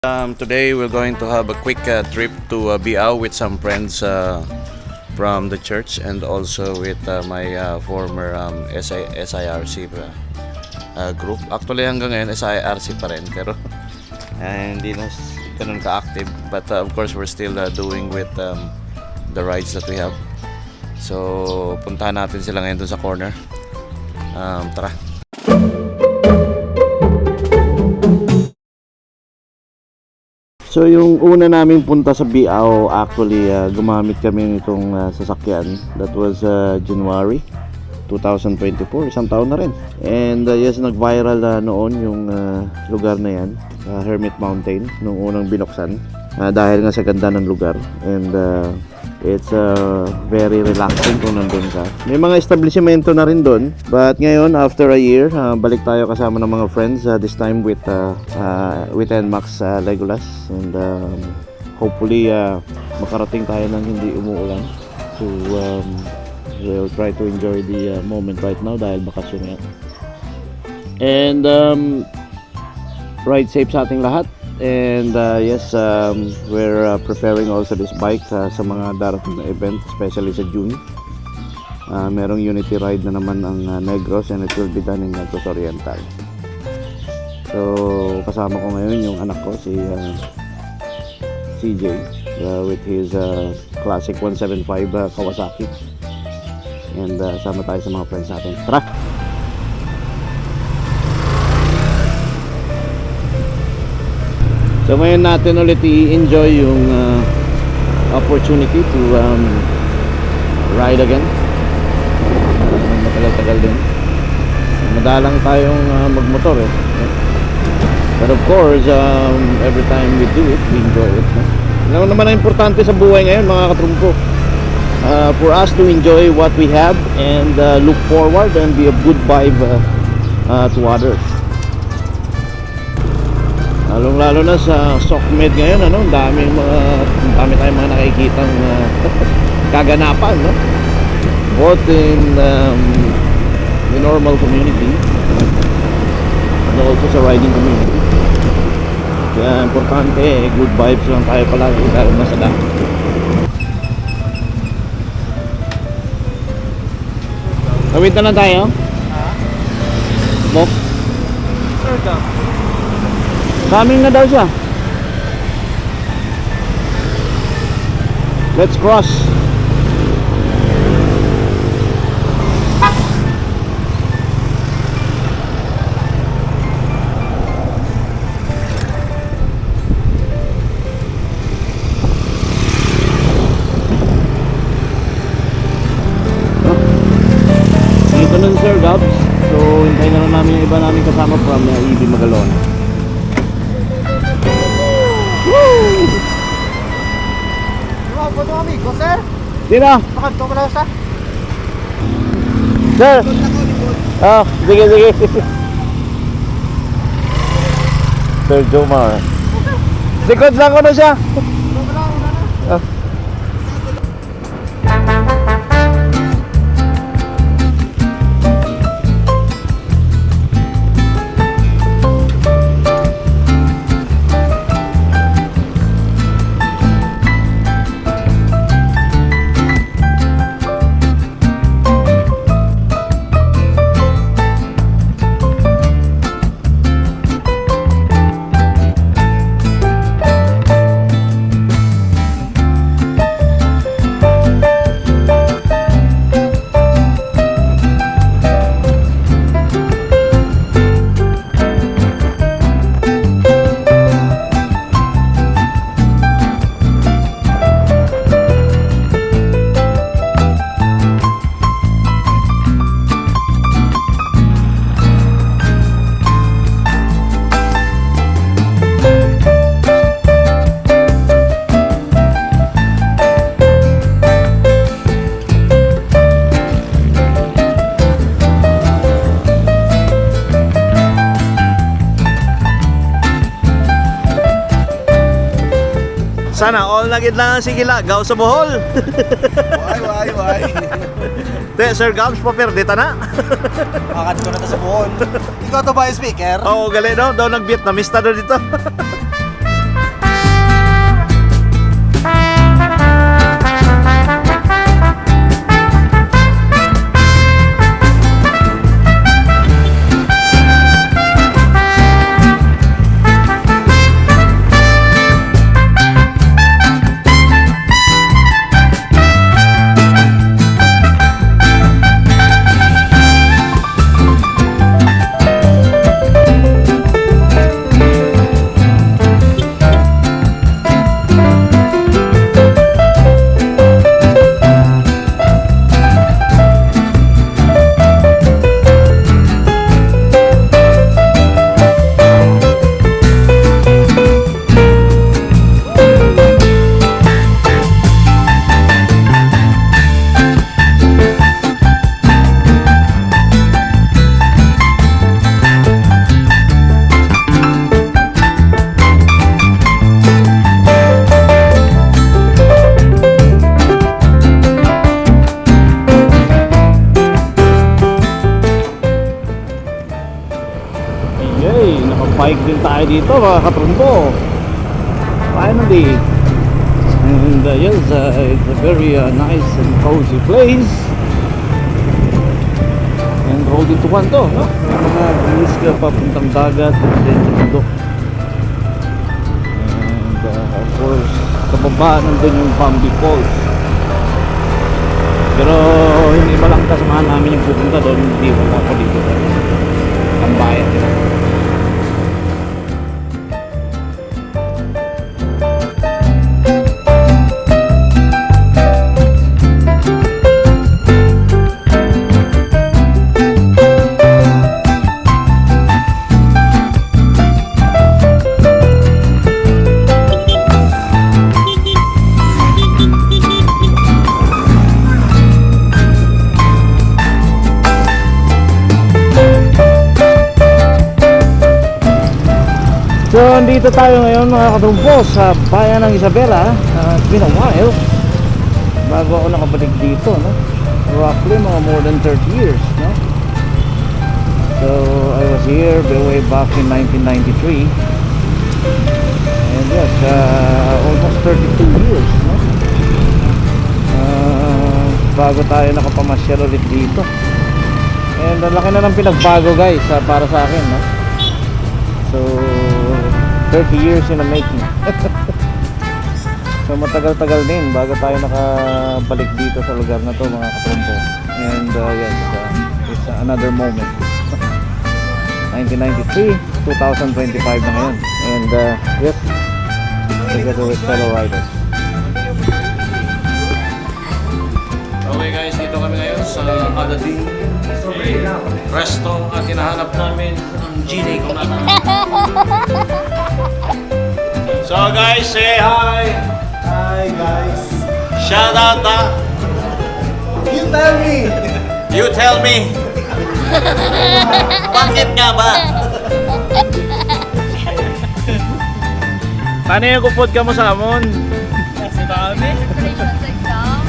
Today we're going to have a quick trip to Biao with some friends from the church and also with my former SIRC group. Actually hanggang ngayon SIRC pa rin pero hindi na ganun ka-active. But of course we're still doing with the rides that we have. So puntahan natin sila ngayon dun sa corner. Tara! So yung una naming punta sa Biao, actually gumamit kami nitong sasakyan. That was January 2024, isang taon na rin. And yes, nag-viral noon yung lugar na yan, Hermit Mountain, nung unang binuksan. Dahil nga sa ganda ng lugar. And it's very relaxing kung nandun ka. May mga establishmento na rin doon. But ngayon, after a year, balik tayo kasama ng mga friends. This time with NMAX Legolas. And hopefully, makarating tayo ng hindi umuulan. So, we'll try to enjoy the moment right now dahil bakasyon nga. And ride safe sa ating lahat. And yes, we're preparing also this bike sa mga darating na event, especially sa June. Merong unity ride na naman ang Negros and it will be done in Negros Oriental. So kasama ko ngayon yung anak ko, si CJ, with his classic 175 Kawasaki. And sama tayo sa mga friends natin. Tara! So ngayon natin ulit i-enjoy yung opportunity to ride again. Matagal-tagal din. Madalang tayong magmotor eh. But of course, every time we do it, we enjoy it. Ano naman ang importante sa buhay ngayon mga katrumpo? For us to enjoy what we have and look forward and be a good vibe to others. Lalong-lalo na sa SOCMED ngayon, dami tayong mga nakikitang kaganapan, no? Both in the normal community and also sa riding community. Kaya importante, good vibes lang tayo palagi dahil nasa daan. Tawid na lang tayo? Bok? Coming na daw siya. Let's cross. Dito na si Sir Gabs. So hintayin na lang namin yung iba namin kasama from EB Magalona. Amigo, sir? Sino? Makanto mo lang sa? Sir! Sige. Sir Jomar. Sikod lang ko na siya. Sana all na gid lang ang sigila, gaw sa Bohol. Why? Te, Sir Gabs, paperdita na. Makat ko na to sa buhon. Ikaw to ba yung speaker? Oo, gali no? Daw nag-Vietnamista daw dito. tayo dito mga katrumpo. Finally. And yes, it's a very nice and cozy place. And road to one to, no? Mga bilis ka papuntang dagat and then sa bundok. And of course, sa baba nandun yung Bambi Falls. Pero hindi ba lang kasamahan namin yung pupunta doon, hindi ko ako dito sa ang bayan. So, andito tayo ngayon mga katrumpo sa bayan ng Isabela. It's been a while bago ako nakabalik dito, no? Roughly mga more than 30 years, no? So, I was here way back in 1993. And yes, almost 32 years, no? Bago tayo nakapamasyal ulit dito. And ang laki na ng pinagbago guys, para sa akin, no? So 30 years in the making. So matagal-tagal din bago tayo nakabalik dito sa lugar na to mga katrumpo. And yes, it's another moment. 1993, 2025 na ngayon. And yes, together with fellow riders. Okay guys, dito kami ngayon sa Aladin Resto at hinahanap namin ang Genie kung natin. So guys, say hi! Hi guys. Shout out na! You tell me. You tell me! Bakit nga ba? Paano yung kupod ka mo sa amon? Kasi dami. Congratulations exam.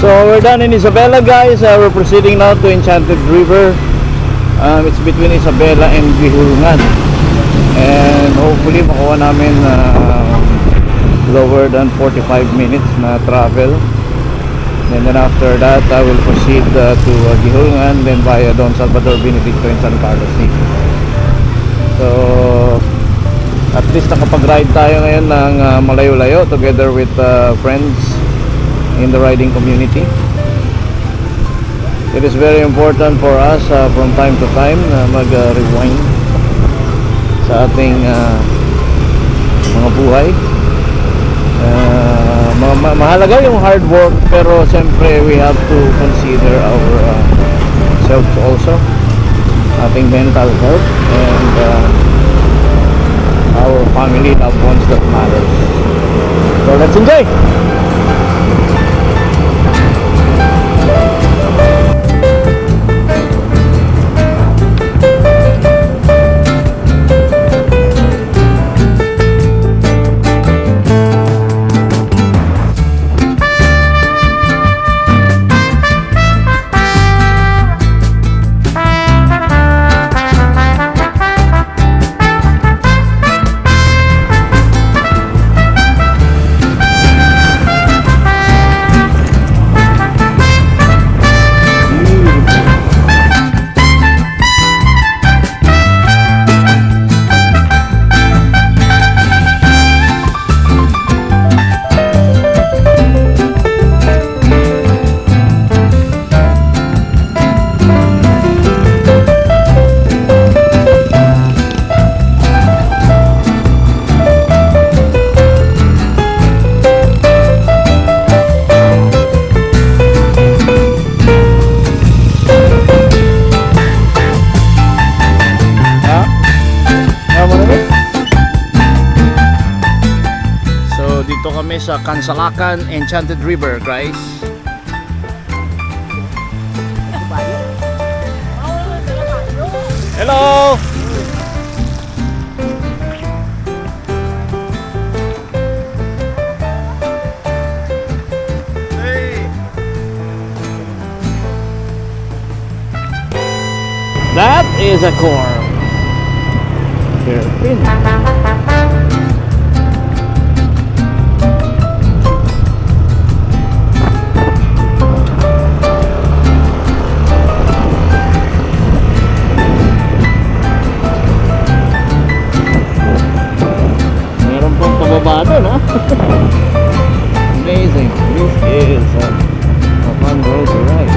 So we're done in Isabela guys. We're proceeding now to Enchanted River. It's between Isabela and Bihulungan. And hopefully makuha namin lower than 45 minutes na travel. And then after that I will proceed to Bihulungan, then via Don Salvador, Benedicto and San Carlos City. So at least nakapag-ride tayo ngayon ng malayo-layo together with friends in the riding community. It is very important for us from time to time na mag-rewind sa ating mga buhay. Mahalaga yung hard work, pero siyempre we have to consider our self also, ating mental health and our family loved ones that matters. So let's enjoy! Dito kami sa Kansalakan Enchanted River, guys. Hello! That is a core. Hairpin. Meron pong pababa doon, ha? Amazing. This is a fun road to ride.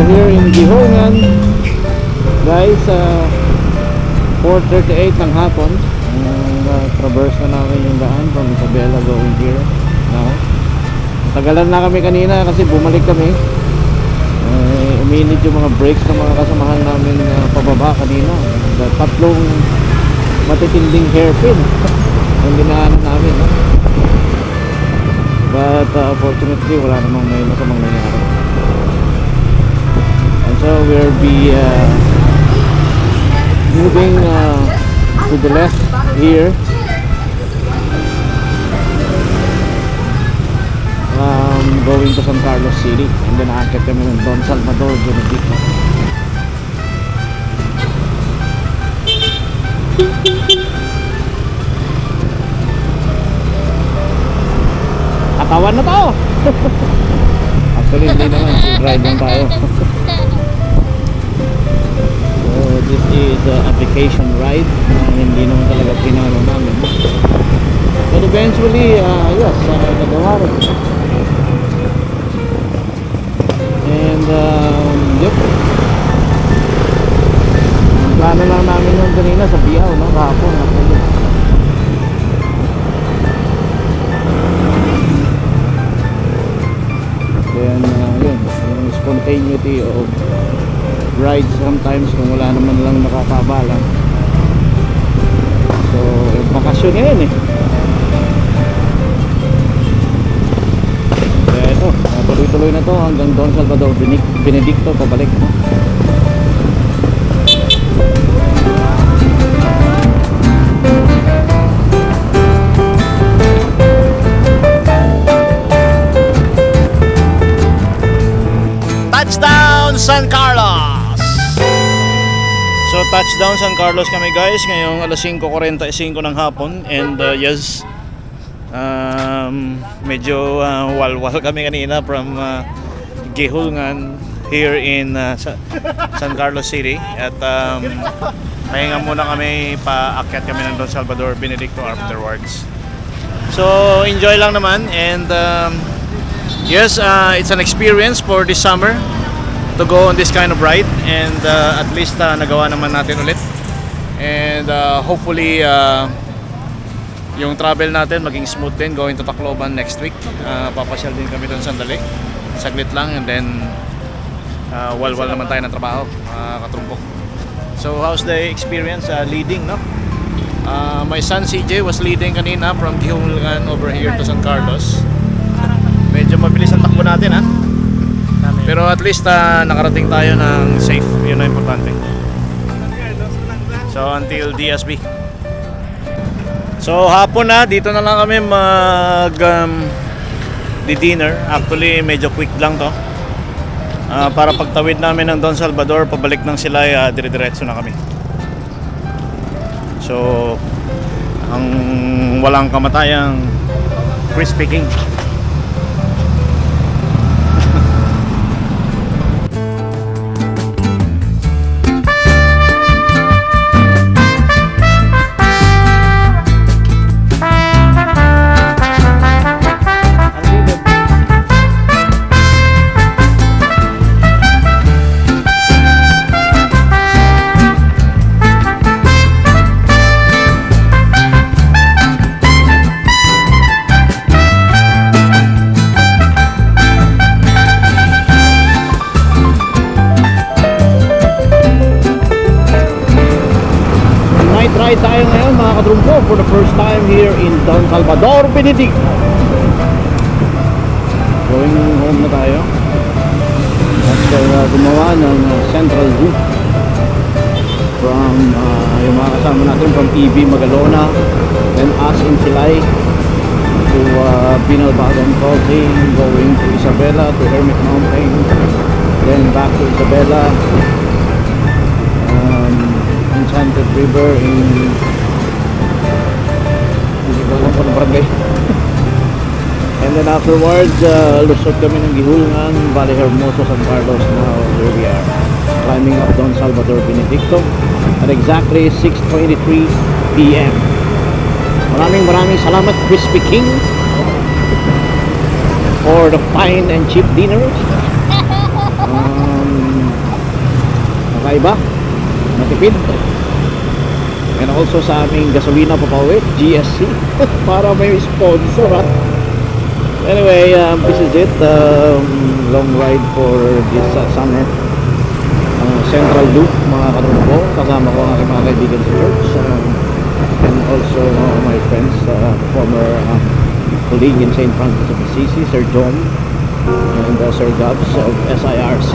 Here in Gihongan, guys, 4:38 ng hapon. Traverse na namin yung daan from Isabela going here now. Tagalan na kami kanina kasi bumalik kami. Uminit yung mga brakes ng mga kasamahan namin pababa kanina. Tatlong matitinding hairpin yung dinaanan namin, no? But fortunately wala namang may masamang nangyari. So we'll be moving to the left here, going to San Carlos City, and then aakit kami ng Don Salvador Benedicto. Katawan na to! Actually hindi naman, ride lang tayo. This is a vacation ride. Hindi naman talaga pinalo namin. But eventually, yes, nagawa rin. And, yep. Plano lang namin yung kanina sa Biao, no? Kahapon. Then, yun. Yung spontaneity of rides sometimes kung wala naman lang nakakabala. So, bakasyon na yun, eh. Kaya ito, tuloy-tuloy na to hanggang Don Salvador Benedicto pabalik, no? Touchdown San Carlos! So touchdown San Carlos kami, guys, ngayong alas 5:45 ng hapon. And yes, medyo walwal kami kanina from Gihongan here in San Carlos City. At pahinga muna kami, paakyat kami ng Don Salvador Benedicto afterwards. So enjoy lang naman. And yes, it's an experience for this summer to go on this kind of ride, and at least nagawa naman natin ulit. And hopefully yung travel natin maging smooth din going to Tacloban next week. Papasyal din kami doon sandali, saglit lang, and then walwal naman tayo ng trabaho, katrumpok. So how's the experience leading, no? My son CJ was leading kanina from Gihongan over here to San Carlos. Medyo mabilis ang takbo natin, ha? Pero at least nakarating tayo ng safe, yun ang importante. So until DSB. So hapon na, dito na lang kami di-dinner. Actually medyo quick lang to. Para pagtawid namin ng Don Salvador, pabalik ng Silay, dire-diretso na kami. So ang walang kamatayang crispy king. ride tayo ngayon mga katrumpo for the first time here in Don Salvador, Benedict. Going home na tayo after gumawa ng Central Loop from yung mga kasama natin from EB Magalona, then us in Silay to Binalbagan Crossing, going to Isabela to Hermit Mountain, then back to Isabela, Enchanted River in hindi ko alam kung barangay. And then afterwards, lusot kami ng Gihulngan, Valle Hermoso, San Carlos. Now here we are climbing up Don Salvador Benedicto at exactly 6:23 p.m. Maraming salamat Crispy King for the fine and cheap dinners. Nakaiba, matipid. And also sa aming gasolina papawid, GSC, para may sponsor ha. Anyway, this is it. Long ride for this summer. Central Loop, mga katrumpo. Kasama ko ang aking mga kaibigan sa church. And also my friends, former colleague in St. Francis of Assisi, Sir John, and Sir Gabs of SIRC.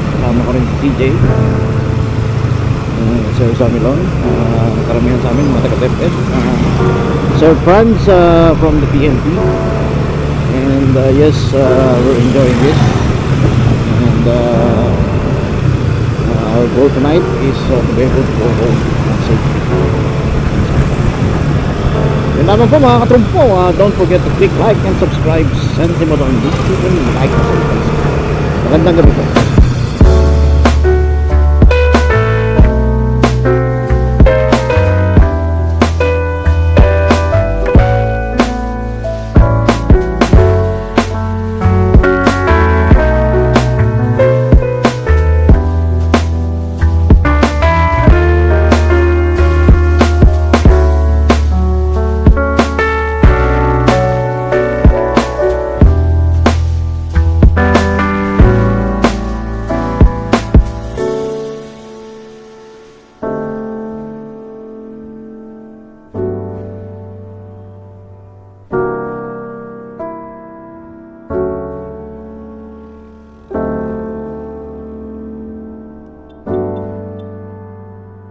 Kasama ko rin si TJ. Sir Samilon, karamihan sa amin mga taga-TEP-TEP. Sir Franz from the PNP, and yes, we're enjoying this, and our goal tonight is to be able to go home safely. Yun naman po mga katrumpo, don't forget to click like and subscribe, send them on YouTube and like us on Facebook. Magandang gabi po.